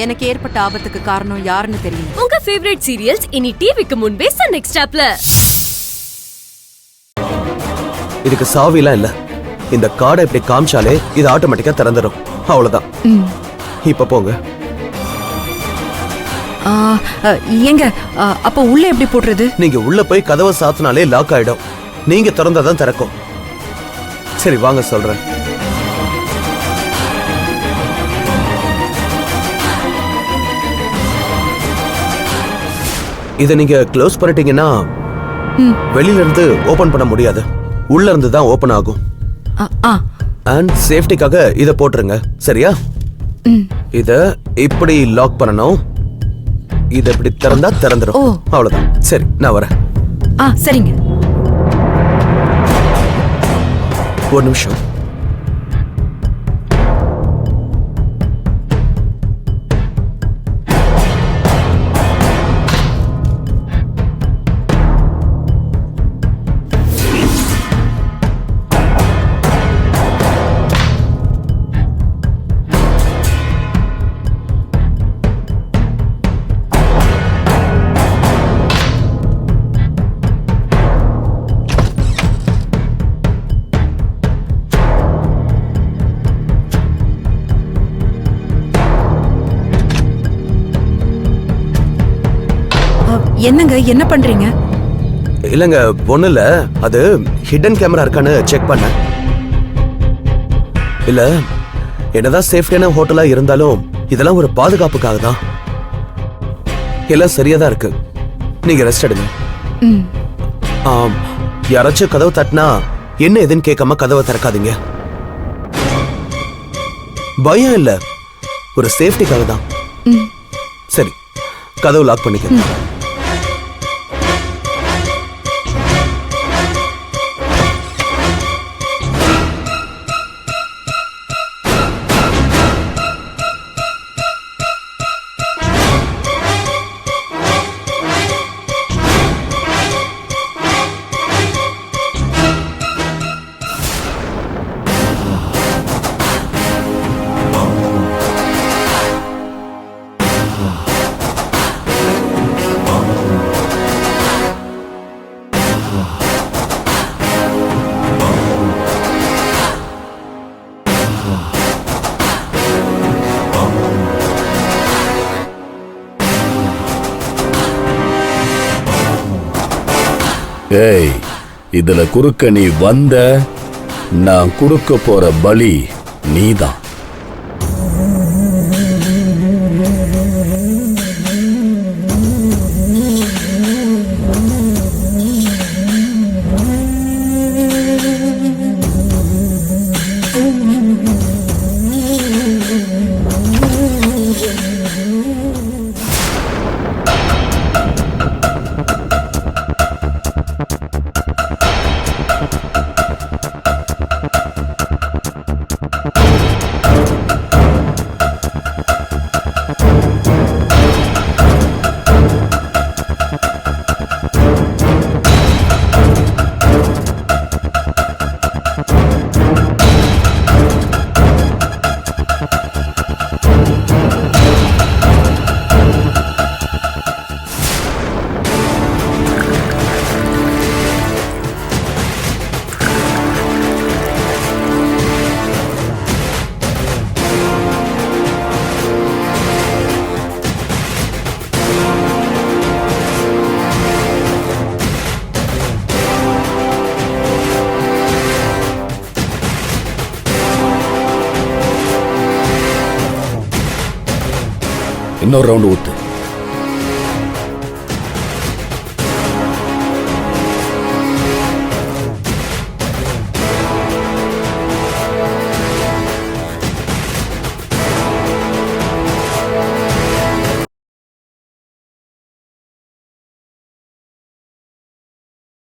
எனக்கு ஏற்பட்ட ஆபத்துக்கு காரணம் யாருன்னு தெரியும். உங்க ஃபேவரட் சீரியல்ஸ் இனி டிவிக்கு முன்பே சன் நெக்ஸ்ட் இதுக்கு சாவிலாம் இல்ல. இந்த கார்டை இப்படி காமிச்சாலே இது ஆட்டோமேட்டிக்கா திறந்துடும். அவ்வளவுதான். இப்ப போங்க. ஏங்க அப்ப உள்ள எப்படி போடுறது? நீங்க உள்ள போய் கதவை சாத்தினாலே லாக் ஆயிடும். நீங்க திறந்தாதான் திறக்கும். சரி வாங்க சொல்றேன். இதை நீங்க க்ளோஸ் பண்ணிட்டீங்கன்னா வெளியில இருந்து ஓபன் பண்ண முடியாது. உள்ள இருந்து தான் ஓபன் ஆகும். அண்ட் சேஃப்டிக்காக இதை போட்டுருங்க. சரியா? இத இப்படி லாக் பண்ணணும். இத இப்படி திறந்தா திறந்துடும். அவ்வளவுதான். சரி நான் வரேன். சரிங்க. ஒரு நிமிஷம். என்னங்க என்ன பண்றீங்க? இல்லங்க ஒண்ணு இல்ல. அது ஹிடன் கேமரா இருக்கான்னு செக் பண்ண. இல்ல என்னதான் சேஃப்டியான ஹோட்டலா இருந்தாலும் இதெல்லாம் ஒரு பாதுகாப்புக்காக தான். எல்லாம் சரியா தான் இருக்கு. நீங்க ரெஸ்ட் எடுங்க. யாராச்சும் கதவு தட்டினா என்ன எதுன்னு கேட்காம கதவை திறக்காதீங்க. பயம் இல்ல, ஒரு சேஃப்டிக்காக தான். சரி கதவு லாக் பண்ணிக்க. ஏய், இதுல குறுக்க நீ வந்த, நான் குடுக்க போற பலி நீதான். இன்னொரு ரவுண்ட் ஊத்து.